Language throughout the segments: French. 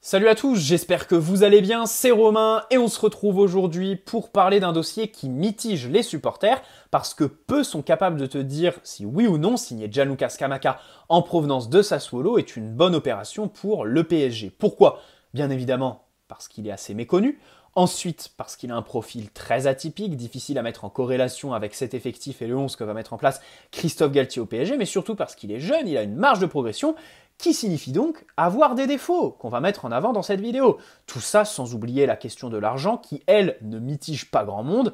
Salut à tous, j'espère que vous allez bien, c'est Romain et on se retrouve aujourd'hui pour parler d'un dossier qui mitige les supporters parce que peu sont capables de te dire si oui ou non signer Gianluca Scamacca en provenance de Sassuolo est une bonne opération pour le PSG. Pourquoi? Bien évidemment parce qu'il est assez méconnu. Ensuite, parce qu'il a un profil très atypique, difficile à mettre en corrélation avec cet effectif et le 11 que va mettre en place Christophe Galtier au PSG, mais surtout parce qu'il est jeune, il a une marge de progression, qui signifie donc avoir des défauts qu'on va mettre en avant dans cette vidéo. Tout ça sans oublier la question de l'argent qui, elle, ne mitige pas grand monde,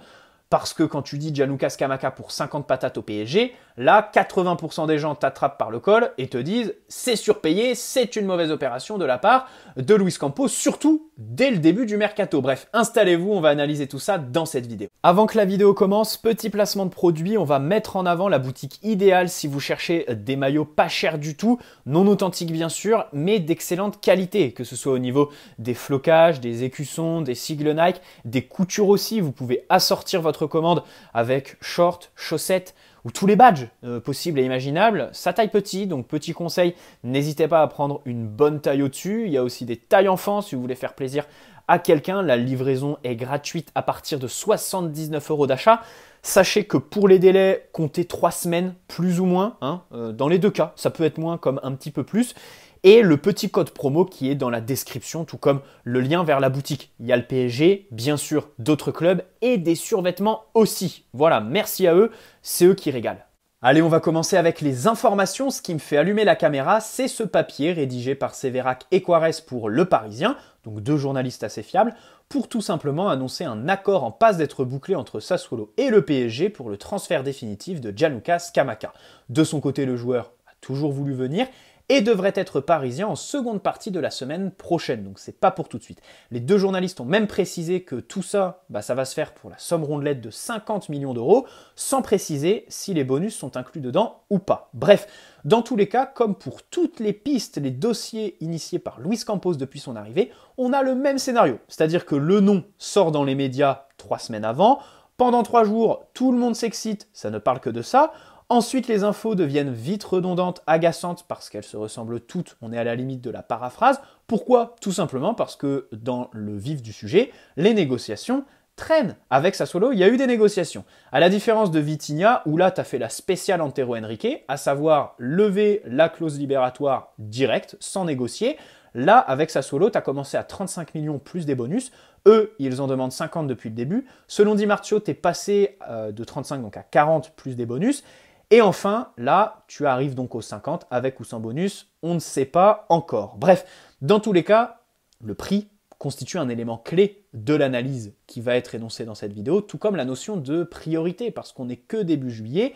parce que quand tu dis Gianluca Scamacca pour 50 patates au PSG, là, 80% des gens t'attrapent par le col et te disent c'est surpayé, c'est une mauvaise opération de la part de Luis Campos, surtout dès le début du mercato. Bref, installez-vous, on va analyser tout ça dans cette vidéo. Avant que la vidéo commence, petit placement de produit, on va mettre en avant la boutique idéale si vous cherchez des maillots pas chers du tout, non authentiques bien sûr, mais d'excellente qualité, que ce soit au niveau des flocages, des écussons, des sigles Nike, des coutures aussi. Vous pouvez assortir votre commande avec shorts, chaussettes ou tous les badges possibles et imaginables. Ça taille petit, donc petit conseil, n'hésitez pas à prendre une bonne taille au-dessus. Il y a aussi des tailles enfants si vous voulez faire plaisir à quelqu'un. La livraison est gratuite à partir de 79 € d'achat. Sachez que pour les délais, comptez 3 semaines plus ou moins. Dans les deux cas, ça peut être moins comme un petit peu plus. Et le petit code promo qui est dans la description, tout comme le lien vers la boutique. Il y a le PSG, bien sûr, d'autres clubs et des survêtements aussi. Voilà, merci à eux, c'est eux qui régalent. Allez, on va commencer avec les informations. Ce qui me fait allumer la caméra, c'est ce papier rédigé par Sévérac et Quares pour Le Parisien, donc deux journalistes assez fiables, pour tout simplement annoncer un accord en passe d'être bouclé entre Sassuolo et le PSG pour le transfert définitif de Gianluca Scamacca. De son côté, le joueur a toujours voulu venir et devrait être parisien en seconde partie de la semaine prochaine. Donc c'est pas pour tout de suite. Les deux journalistes ont même précisé que tout ça, ça va se faire pour la somme rondelette de 50 millions d'euros, sans préciser si les bonus sont inclus dedans ou pas. Bref, dans tous les cas, comme pour toutes les pistes, les dossiers initiés par Luis Campos depuis son arrivée, on a le même scénario. C'est-à-dire que le nom sort dans les médias 3 semaines avant, pendant 3 jours, tout le monde s'excite, ça ne parle que de ça. Ensuite, les infos deviennent vite redondantes, agaçantes, parce qu'elles se ressemblent toutes, on est à la limite de la paraphrase. Pourquoi? Tout simplement parce que dans le vif du sujet, les négociations traînent. Avec Sassuolo, il y a eu des négociations. À la différence de Vitinha, où là, tu as fait la spéciale Antero Henrique, à savoir lever la clause libératoire directe, sans négocier. Là, avec Sassuolo, tu as commencé à 35 millions plus des bonus. Eux, ils en demandent 50 depuis le début. Selon Di Marzio, tu es passé de 35 donc à 40 plus des bonus. Et enfin, là, tu arrives donc aux 50 avec ou sans bonus, on ne sait pas encore. Bref, dans tous les cas, le prix constitue un élément clé de l'analyse qui va être énoncée dans cette vidéo, tout comme la notion de priorité, parce qu'on n'est que début juillet.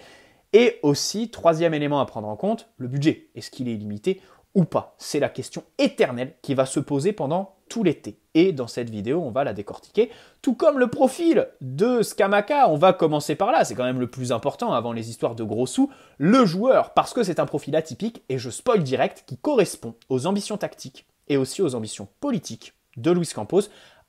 Et aussi, troisième élément à prendre en compte, le budget. Est-ce qu'il est illimité ou pas? C'est la question éternelle qui va se poser pendant tout l'été. Et dans cette vidéo, on va la décortiquer, tout comme le profil de Scamacca. On va commencer par là, c'est quand même le plus important avant les histoires de gros sous, le joueur, parce que c'est un profil atypique, et je spoil direct, qui correspond aux ambitions tactiques et aussi aux ambitions politiques de Luis Campos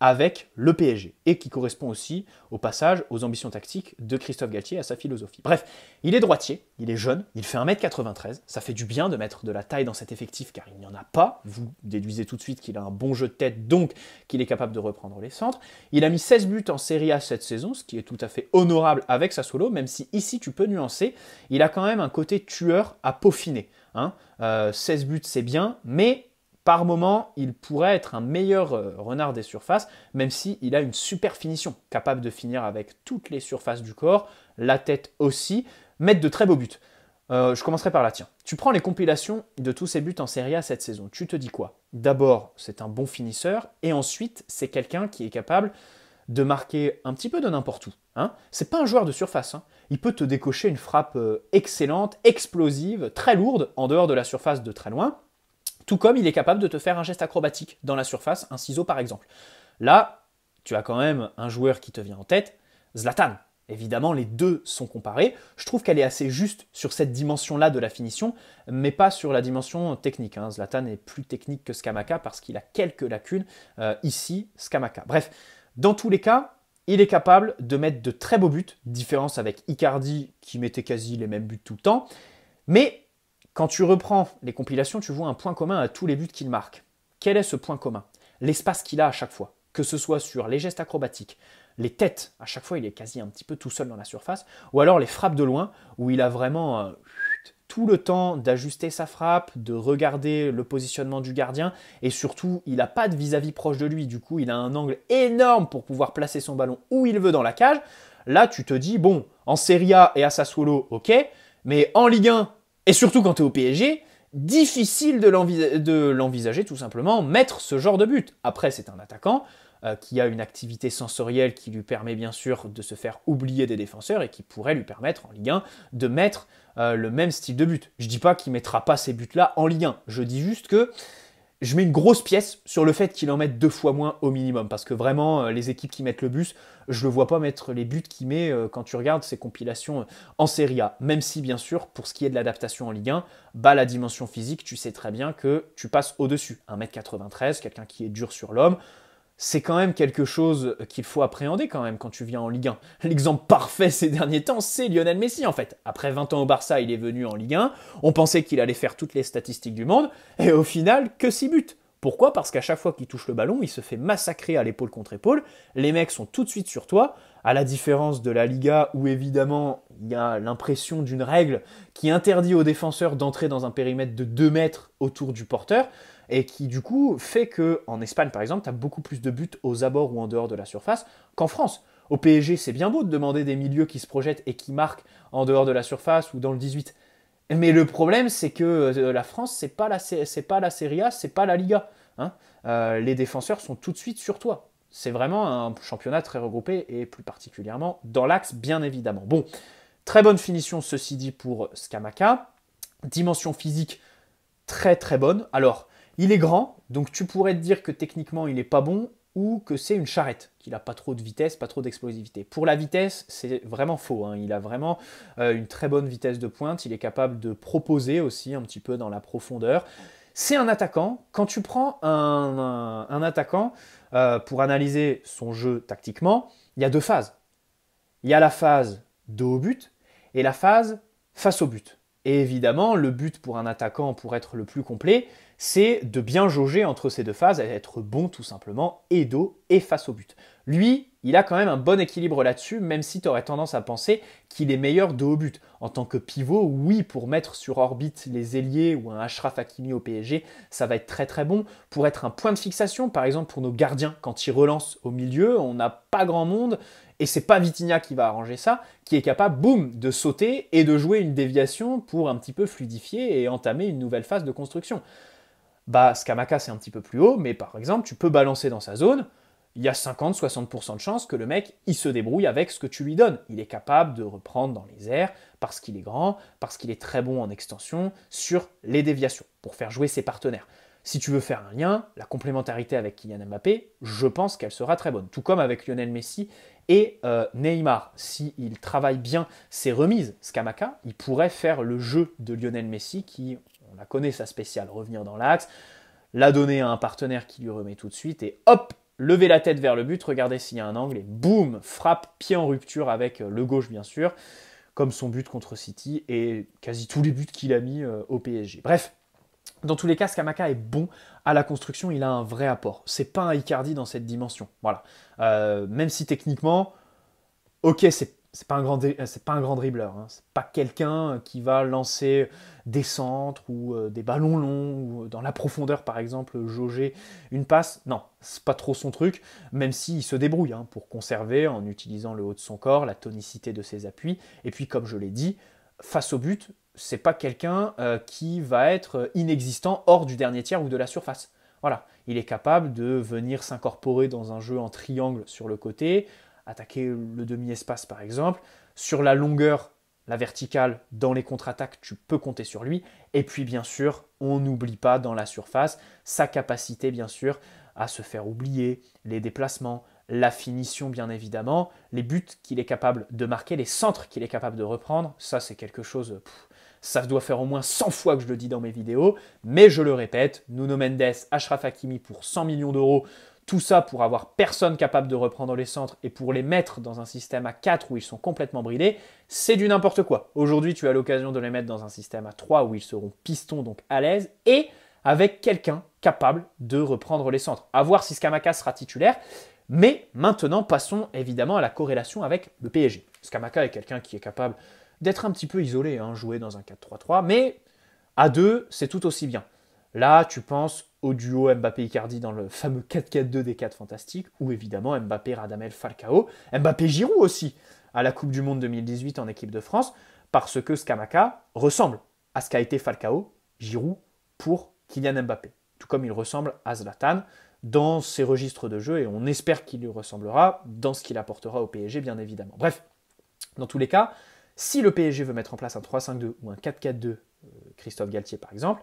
avec le PSG, et qui correspond aussi, au passage, aux ambitions tactiques de Christophe Galtier, à sa philosophie. Bref, il est droitier, il est jeune, il fait 1m93, ça fait du bien de mettre de la taille dans cet effectif, car il n'y en a pas. Vous déduisez tout de suite qu'il a un bon jeu de tête, donc qu'il est capable de reprendre les centres. Il a mis 16 buts en Serie A cette saison, ce qui est tout à fait honorable avec Sassuolo, même si ici tu peux nuancer, il a quand même un côté tueur à peaufiner. 16 buts c'est bien, mais par moment, il pourrait être un meilleur renard des surfaces, même s'il a une super finition, capable de finir avec toutes les surfaces du corps, la tête aussi, mettre de très beaux buts. Je commencerai par là, tiens. Tu prends les compilations de tous ses buts en Serie A cette saison, tu te dis quoi? D'abord, c'est un bon finisseur, et ensuite, c'est quelqu'un qui est capable de marquer un petit peu de n'importe où. C'est pas un joueur de surface, il peut te décocher une frappe excellente, explosive, très lourde, en dehors de la surface de très loin. Tout comme il est capable de te faire un geste acrobatique dans la surface, un ciseau par exemple. Là, tu as quand même un joueur qui te vient en tête, Zlatan. Évidemment, les deux sont comparés. Je trouve qu'elle est assez juste sur cette dimension-là de la finition, mais pas sur la dimension technique. Zlatan est plus technique que Scamacca parce qu'il a quelques lacunes. Ici, Scamacca. Bref, dans tous les cas, il est capable de mettre de très beaux buts, différence avec Icardi qui mettait quasi les mêmes buts tout le temps. Mais quand tu reprends les compilations, tu vois un point commun à tous les buts qu'il marque. Quel est ce point commun? l'espace qu'il a à chaque fois, que ce soit sur les gestes acrobatiques, les têtes, à chaque fois il est quasi un petit peu tout seul dans la surface, ou alors les frappes de loin, où il a vraiment tout le temps d'ajuster sa frappe, de regarder le positionnement du gardien, et surtout, il n'a pas de vis-à-vis proche de lui, du coup, il a un angle énorme pour pouvoir placer son ballon où il veut dans la cage. Là, tu te dis, bon, en Serie A et à Sassuolo, ok, mais en Ligue 1, et surtout quand tu es au PSG, difficile de l'envisager tout simplement, mettre ce genre de but. Après, c'est un attaquant qui a une activité sensorielle qui lui permet bien sûr de se faire oublier des défenseurs et qui pourrait lui permettre en Ligue 1 de mettre le même style de but. Je ne dis pas qu'il ne mettra pas ces buts-là en Ligue 1, je dis juste que je mets une grosse pièce sur le fait qu'il en mette 2 fois moins au minimum, parce que vraiment, les équipes qui mettent le bus, je ne le vois pas mettre les buts qu'il met quand tu regardes ses compilations en Serie A. Même si, bien sûr, pour ce qui est de l'adaptation en Ligue 1, bah, la dimension physique, tu sais très bien que tu passes au-dessus. 1m93, quelqu'un qui est dur sur l'homme, c'est quand même quelque chose qu'il faut appréhender quand même quand tu viens en Ligue 1. L'exemple parfait ces derniers temps, c'est Lionel Messi en fait. Après 20 ans au Barça, il est venu en Ligue 1, on pensait qu'il allait faire toutes les statistiques du monde, et au final, que 6 buts. Pourquoi? Parce qu'à chaque fois qu'il touche le ballon, il se fait massacrer à l'épaule contre épaule, les mecs sont tout de suite sur toi, à la différence de la Liga où évidemment il y a l'impression d'une règle qui interdit aux défenseurs d'entrer dans un périmètre de 2 mètres autour du porteur, et qui du coup fait qu'en Espagne par exemple, tu as beaucoup plus de buts aux abords ou en dehors de la surface qu'en France. Au PSG, c'est bien beau de demander des milieux qui se projettent et qui marquent en dehors de la surface ou dans le 18. Mais le problème, c'est que la France, c'est pas la Serie A, c'est pas la Liga. Hein. Les défenseurs sont tout de suite sur toi. C'est vraiment un championnat très regroupé et plus particulièrement dans l'axe, bien évidemment. Bon, très bonne finition, ceci dit, pour Scamacca. Dimension physique très très bonne. Alors, il est grand, donc tu pourrais te dire que techniquement il n'est pas bon ou que c'est une charrette, qu'il n'a pas trop de vitesse, pas trop d'explosivité. Pour la vitesse, c'est vraiment faux. Hein. Il a vraiment une très bonne vitesse de pointe. Il est capable de proposer aussi un petit peu dans la profondeur. C'est un attaquant. Quand tu prends un attaquant pour analyser son jeu tactiquement, il y a 2 phases. Il y a la phase dos au but et la phase face au but. Et évidemment, le but pour un attaquant, pour être le plus complet, c'est de bien jauger entre ces 2 phases, être bon tout simplement, et dos et face au but. Lui, il a quand même un bon équilibre là-dessus, même si tu aurais tendance à penser qu'il est meilleur dos au but. En tant que pivot, oui, pour mettre sur orbite les ailiers ou un Achraf Hakimi au PSG, ça va être très très bon. Pour être un point de fixation, par exemple pour nos gardiens, quand ils relancent au milieu, on n'a pas grand monde, et c'est pas Vitinha qui va arranger ça, qui est capable, boum, de sauter et de jouer une déviation pour un petit peu fluidifier et entamer une nouvelle phase de construction. Bah, Scamacca, c'est un petit peu plus haut, mais par exemple, tu peux balancer dans sa zone, il y a 50-60% de chances que le mec, il se débrouille avec ce que tu lui donnes. Il est capable de reprendre dans les airs, parce qu'il est grand, parce qu'il est très bon en extension, sur les déviations, pour faire jouer ses partenaires. Si tu veux faire un lien, la complémentarité avec Kylian Mbappé, je pense qu'elle sera très bonne. Tout comme avec Lionel Messi et Neymar. S'il travaille bien ses remises, Scamacca, il pourrait faire le jeu de Lionel Messi qui, on la connaît sa spéciale, revenir dans l'axe, la donner à un partenaire qui lui remet tout de suite et hop, lever la tête vers le but, regarder s'il y a un angle et boum, frappe, pied en rupture avec le gauche bien sûr, comme son but contre City et quasi tous les buts qu'il a mis au PSG. Bref, dans tous les cas, Scamacca est bon à la construction, il a un vrai apport. C'est pas un Icardi dans cette dimension. Voilà. Même si techniquement, ok, c'est pas un grand dribbleur. Hein. C'est pas quelqu'un qui va lancer des centres ou des ballons longs ou dans la profondeur par exemple jauger une passe. Non, c'est pas trop son truc. Même s'il se débrouille hein, pour conserver en utilisant le haut de son corps, la tonicité de ses appuis. Et puis comme je l'ai dit, face au but, c'est pas quelqu'un qui va être inexistant hors du dernier tiers ou de la surface. Voilà, il est capable de venir s'incorporer dans un jeu en triangle sur le côté, attaquer le demi-espace par exemple. Sur la longueur, la verticale, dans les contre-attaques, tu peux compter sur lui. Et puis bien sûr, on n'oublie pas dans la surface sa capacité bien sûr à se faire oublier, les déplacements, la finition bien évidemment, les buts qu'il est capable de marquer, les centres qu'il est capable de reprendre. Ça c'est quelque chose... ça doit faire au moins 100 fois que je le dis dans mes vidéos, mais je le répète, Nuno Mendes, Achraf Hakimi pour 100 millions d'euros, tout ça pour avoir personne capable de reprendre les centres et pour les mettre dans un système à 4 où ils sont complètement bridés, c'est du n'importe quoi. Aujourd'hui, tu as l'occasion de les mettre dans un système à 3 où ils seront pistons, donc à l'aise, et avec quelqu'un capable de reprendre les centres. À voir si Scamacca sera titulaire. Mais maintenant, passons évidemment à la corrélation avec le PSG. Scamacca est quelqu'un qui est capable d'être un petit peu isolé, hein, jouer dans un 4-3-3, mais à deux, c'est tout aussi bien. Là, tu penses au duo Mbappé-Icardi dans le fameux 4-4-2 des 4 fantastiques, ou évidemment Mbappé-Radamel-Falcao, Mbappé-Giroud aussi, à la Coupe du Monde 2018 en équipe de France, parce que Scamacca ressemble à ce qu'a été Falcao, Giroud, pour Kylian Mbappé. Tout comme il ressemble à Zlatan dans ses registres de jeu, et on espère qu'il lui ressemblera dans ce qu'il apportera au PSG, bien évidemment. Bref, dans tous les cas, si le PSG veut mettre en place un 3-5-2 ou un 4-4-2, Christophe Galtier par exemple,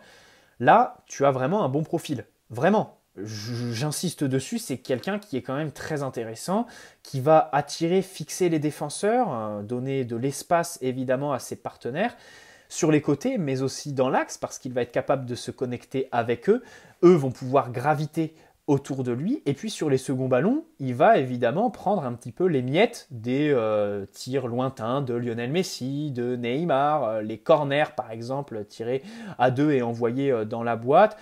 là, tu as vraiment un bon profil. Vraiment. J'insiste dessus, c'est quelqu'un qui est quand même très intéressant, qui va attirer, fixer les défenseurs, donner de l'espace évidemment à ses partenaires, sur les côtés, mais aussi dans l'axe, parce qu'il va être capable de se connecter avec eux. Eux vont pouvoir graviter autour de lui. Et puis sur les seconds ballons, il va évidemment prendre un petit peu les miettes des tirs lointains de Lionel Messi, de Neymar, les corners par exemple, tirés à deux et envoyés dans la boîte.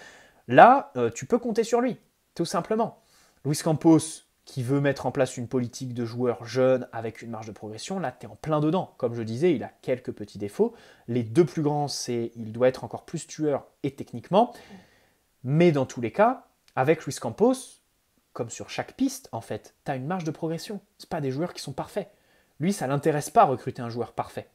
Là, tu peux compter sur lui, tout simplement. Luis Campos, qui veut mettre en place une politique de joueurs jeunes avec une marge de progression, là, tu es en plein dedans. Comme je disais, il a quelques petits défauts. Les deux plus grands, c'est il doit être encore plus tueur et techniquement. Mais dans tous les cas, avec Luis Campos, comme sur chaque piste, en fait, tu as une marge de progression. Ce pas des joueurs qui sont parfaits. Lui, ça ne l'intéresse pas recruter un joueur parfait.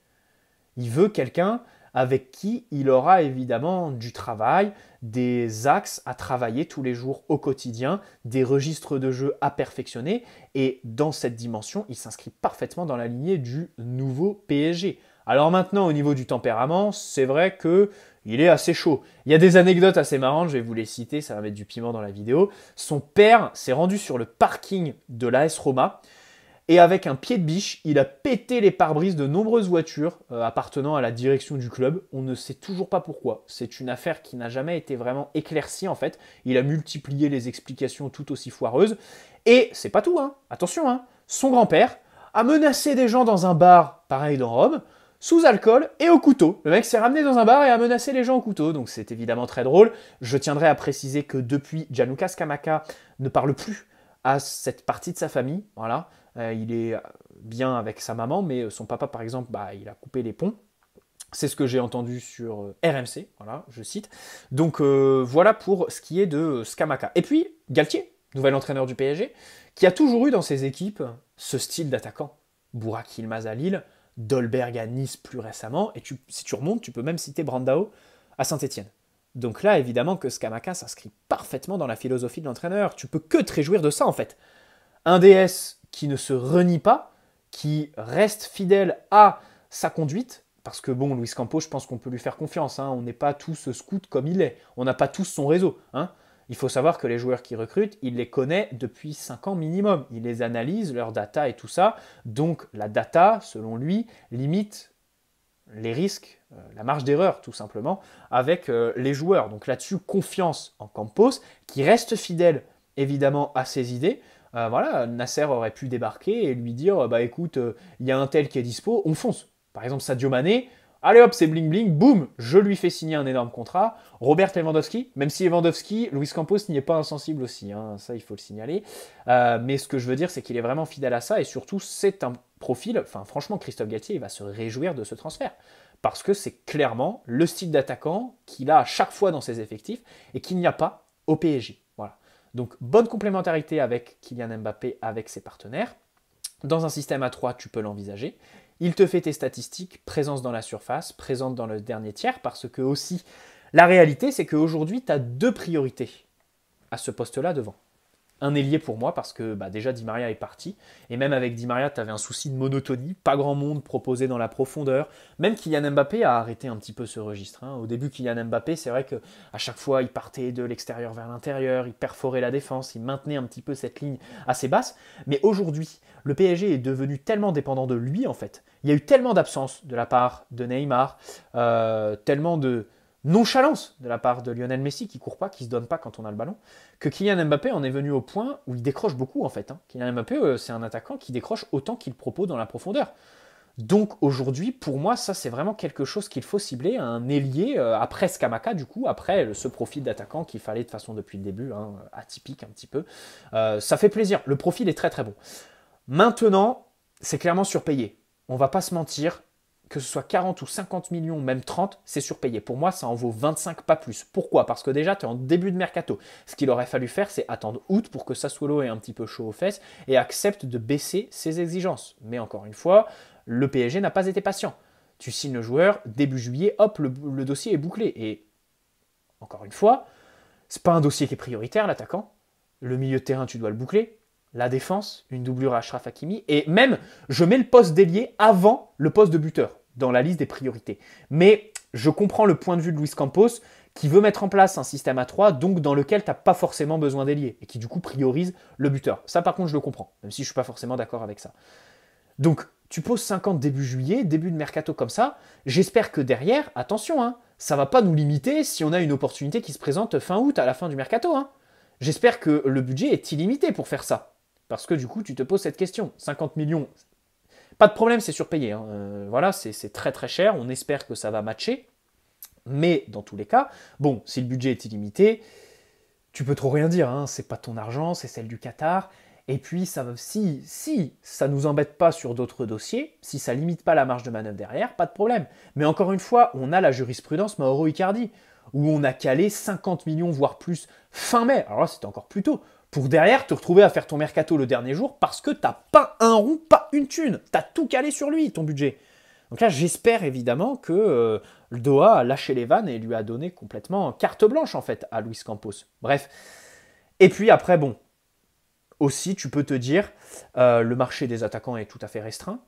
Il veut quelqu'un avec qui il aura évidemment du travail, des axes à travailler tous les jours au quotidien, des registres de jeu à perfectionner. Et dans cette dimension, il s'inscrit parfaitement dans la lignée du nouveau PSG. Alors maintenant, au niveau du tempérament, c'est vrai qu'il est assez chaud. Il y a des anecdotes assez marrantes, je vais vous les citer, ça va mettre du piment dans la vidéo. Son père s'est rendu sur le parking de l'AS Roma et avec un pied de biche, il a pété les pare-brises de nombreuses voitures appartenant à la direction du club. On ne sait toujours pas pourquoi. C'est une affaire qui n'a jamais été vraiment éclaircie en fait. Il a multiplié les explications tout aussi foireuses. Et c'est pas tout, hein. Attention, hein. Son grand-père a menacé des gens dans un bar, pareil dans Rome, sous alcool et au couteau. Le mec s'est ramené dans un bar et a menacé les gens au couteau, donc c'est évidemment très drôle. Je tiendrai à préciser que depuis, Gianluca Scamacca ne parle plus à cette partie de sa famille. Voilà. Il est bien avec sa maman, mais son papa, par exemple, il a coupé les ponts. C'est ce que j'ai entendu sur RMC, voilà, je cite. Donc voilà pour ce qui est de Scamacca. Et puis, Galtier, nouvel entraîneur du PSG, qui a toujours eu dans ses équipes ce style d'attaquant. Burak Yilmaz à Lille, Dolberg à Nice plus récemment, et si tu remontes, tu peux même citer Brandao à Saint-Etienne. Donc là, évidemment que Scamacca s'inscrit parfaitement dans la philosophie de l'entraîneur. Tu peux que te réjouir de ça, en fait. Un DS qui ne se renie pas, qui reste fidèle à sa conduite, parce que bon, Luis Campos, je pense qu'on peut lui faire confiance, hein. On n'est pas tous scout comme il est, on n'a pas tous son réseau, hein. Il faut savoir que les joueurs qu'il recrute, il les connaît depuis 5 ans minimum. Il les analyse, leurs data et tout ça. Donc la data, selon lui, limite les risques, la marge d'erreur tout simplement, avec les joueurs. Donc là-dessus, confiance en Campos, qui reste fidèle évidemment à ses idées. Voilà, Nasser aurait pu débarquer et lui dire écoute, il y a un tel qui est dispo, on fonce. Par exemple, Sadio Mané, allez hop, c'est bling bling, boum, je lui fais signer un énorme contrat. Robert Lewandowski, même si Lewandowski, Luis Campos n'y est pas insensible aussi, hein, ça il faut le signaler. Mais ce que je veux dire, c'est qu'il est vraiment fidèle à ça et surtout, c'est un profil, enfin franchement, Christophe Galtier, il va se réjouir de ce transfert. Parce que c'est clairement le style d'attaquant qu'il a à chaque fois dans ses effectifs et qu'il n'y a pas au PSG. Voilà. Donc, bonne complémentarité avec Kylian Mbappé, avec ses partenaires. Dans un système à 3, tu peux l'envisager. Il te fait tes statistiques, présence dans la surface, présente dans le dernier tiers, parce que aussi, la réalité, c'est qu'aujourd'hui, tu as 2 priorités à ce poste-là devant. Un ailier pour moi, parce que déjà Di Maria est parti, et même avec Di Maria, tu avais un souci de monotonie, pas grand monde proposé dans la profondeur. Même Kylian Mbappé a arrêté un petit peu ce registre, hein. Au début, Kylian Mbappé, c'est vrai qu'à chaque fois, il partait de l'extérieur vers l'intérieur, il perforait la défense, il maintenait un petit peu cette ligne assez basse. Mais aujourd'hui, le PSG est devenu tellement dépendant de lui, en fait. Il y a eu tellement d'absence de la part de Neymar, tellement de nonchalance de la part de Lionel Messi qui court pas, qui se donne pas quand on a le ballon, que Kylian Mbappé en est venu au point où il décroche beaucoup en fait. Kylian Mbappé, c'est un attaquant qui décroche autant qu'il propose dans la profondeur. Donc aujourd'hui, pour moi, ça c'est vraiment quelque chose qu'il faut cibler, un ailier après Scamacca du coup, après ce profil d'attaquant qu'il fallait de toute façon depuis le début, hein, atypique un petit peu. Ça fait plaisir, le profil est très très bon. Maintenant, c'est clairement surpayé. On va pas se mentir, que ce soit 40 ou 50 millions, même 30, c'est surpayé. Pour moi, ça en vaut 25, pas plus. Pourquoi? Parce que déjà, tu es en début de mercato. Ce qu'il aurait fallu faire, c'est attendre août pour que Sassuolo ait un petit peu chaud aux fesses et accepte de baisser ses exigences. Mais encore une fois, le PSG n'a pas été patient. Tu signes le joueur, début juillet, hop, le dossier est bouclé. Et encore une fois, c'est pas un dossier qui est prioritaire, l'attaquant. Le milieu de terrain, tu dois le boucler. La défense, une doublure à Achraf Hakimi. Et même, je mets le poste d'ailier avant le poste de buteur dans la liste des priorités. Mais je comprends le point de vue de Luis Campos qui veut mettre en place un système à 3, donc dans lequel tu n'as pas forcément besoin d'ailier et qui du coup priorise le buteur. Ça par contre je le comprends, même si je ne suis pas forcément d'accord avec ça. Donc tu poses 50 début juillet, début de mercato comme ça, j'espère que derrière, attention, hein, ça va pas nous limiter si on a une opportunité qui se présente fin août à la fin du mercato. Hein. J'espère que le budget est illimité pour faire ça. Parce que du coup, tu te poses cette question. 50 millions, pas de problème, c'est surpayé. Hein. Voilà, c'est très très cher. On espère que ça va matcher. Mais dans tous les cas, bon, si le budget est illimité, tu peux trop rien dire. Hein. C'est pas ton argent, c'est celle du Qatar. Et puis, si ça nous embête pas sur d'autres dossiers, si ça limite pas la marge de manœuvre derrière, pas de problème. Mais encore une fois, on a la jurisprudence Mauro Icardi, où on a calé 50 millions, voire plus, fin mai. Alors là, c'était encore plus tôt. Pour derrière te retrouver à faire ton mercato le dernier jour parce que t'as pas un rond, pas une thune. T'as tout calé sur lui, ton budget. Donc là, j'espère évidemment que le Doha a lâché les vannes et lui a donné complètement carte blanche, en fait, à Luis Campos. Bref. Et puis après, bon, aussi, tu peux te dire, le marché des attaquants est tout à fait restreint.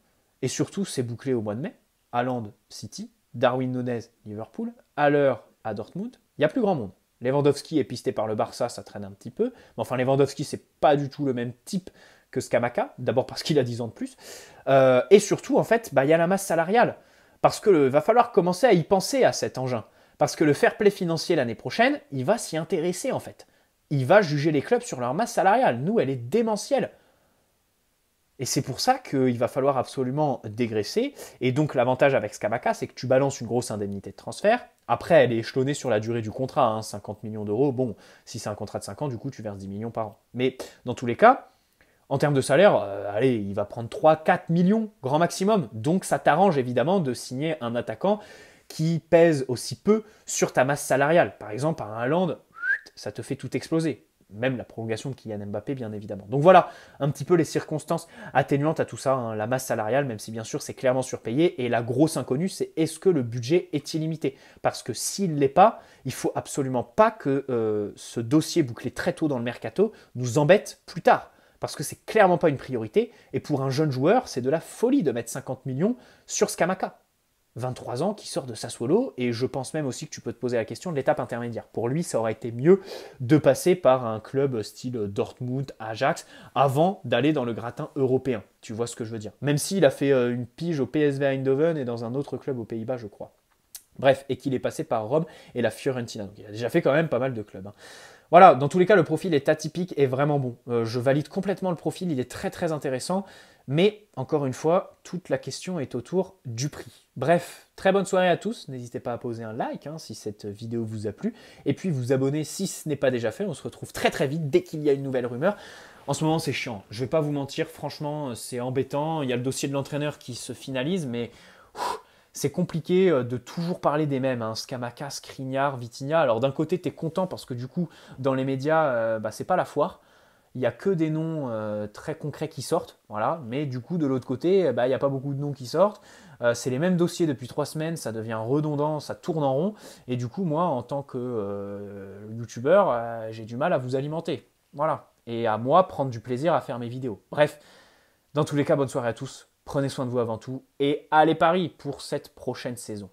Et surtout, c'est bouclé au mois de mai. Haaland, City. Darwin Nunez, Liverpool. Haller à Dortmund. Il n'y a plus grand monde. Lewandowski est pisté par le Barça, ça traîne un petit peu. Mais enfin, Lewandowski, c'est pas du tout le même type que Scamacca. D'abord parce qu'il a 10 ans de plus. Et surtout, en fait, il y a la masse salariale. Parce qu'il va falloir commencer à y penser à cet engin. Parce que le fair play financier l'année prochaine, il va s'y intéresser, en fait. Il va juger les clubs sur leur masse salariale. Nous, elle est démentielle. Et c'est pour ça qu'il va falloir absolument dégraisser. Et donc l'avantage avec Scamacca, c'est que tu balances une grosse indemnité de transfert. Après, elle est échelonnée sur la durée du contrat, hein, 50 millions d'euros. Bon, si c'est un contrat de 5 ans, du coup, tu verses 10 millions par an. Mais dans tous les cas, en termes de salaire, allez, il va prendre 3-4 millions, grand maximum. Donc ça t'arrange évidemment de signer un attaquant qui pèse aussi peu sur ta masse salariale. Par exemple, un Haaland, ça te fait tout exploser. Même la prolongation de Kylian Mbappé, bien évidemment. Donc voilà, un petit peu les circonstances atténuantes à tout ça, hein. La masse salariale, même si bien sûr c'est clairement surpayé. Et la grosse inconnue, c'est est-ce que le budget est illimité? Parce que s'il ne l'est pas, il faut absolument pas que ce dossier bouclé très tôt dans le mercato nous embête plus tard. Parce que c'est clairement pas une priorité. Et pour un jeune joueur, c'est de la folie de mettre 50 millions sur Scamacca. 23 ans, qui sort de Sassuolo, et je pense même aussi que tu peux te poser la question de l'étape intermédiaire. Pour lui, ça aurait été mieux de passer par un club style Dortmund, Ajax, avant d'aller dans le gratin européen. Tu vois ce que je veux dire? Même s'il a fait une pige au PSV Eindhoven et dans un autre club aux Pays-Bas, je crois. Bref, et qu'il est passé par Rome et la Fiorentina. Donc il a déjà fait quand même pas mal de clubs. Hein. Voilà, dans tous les cas, le profil est atypique et vraiment bon. Je valide complètement le profil, il est très très intéressant. Mais, encore une fois, toute la question est autour du prix. Bref, très bonne soirée à tous. N'hésitez pas à poser un like si cette vidéo vous a plu. Et puis vous abonner si ce n'est pas déjà fait. On se retrouve très très vite dès qu'il y a une nouvelle rumeur. En ce moment, c'est chiant. Je ne vais pas vous mentir, franchement, c'est embêtant. Il y a le dossier de l'entraîneur qui se finalise, mais c'est compliqué de toujours parler des mêmes. Hein. Scamacca, Skriniar, Vitinha. Alors d'un côté, tu es content parce que du coup, dans les médias, c'est pas la foire. Il n'y a que des noms très concrets qui sortent, voilà. Mais du coup, de l'autre côté, il n'y a pas beaucoup de noms qui sortent. C'est les mêmes dossiers depuis 3 semaines, ça devient redondant, ça tourne en rond. Et du coup, moi, en tant que youtubeur, j'ai du mal à vous alimenter. Voilà. Et à moi, prendre du plaisir à faire mes vidéos. Bref, dans tous les cas, bonne soirée à tous. Prenez soin de vous avant tout. Et allez Paris pour cette prochaine saison.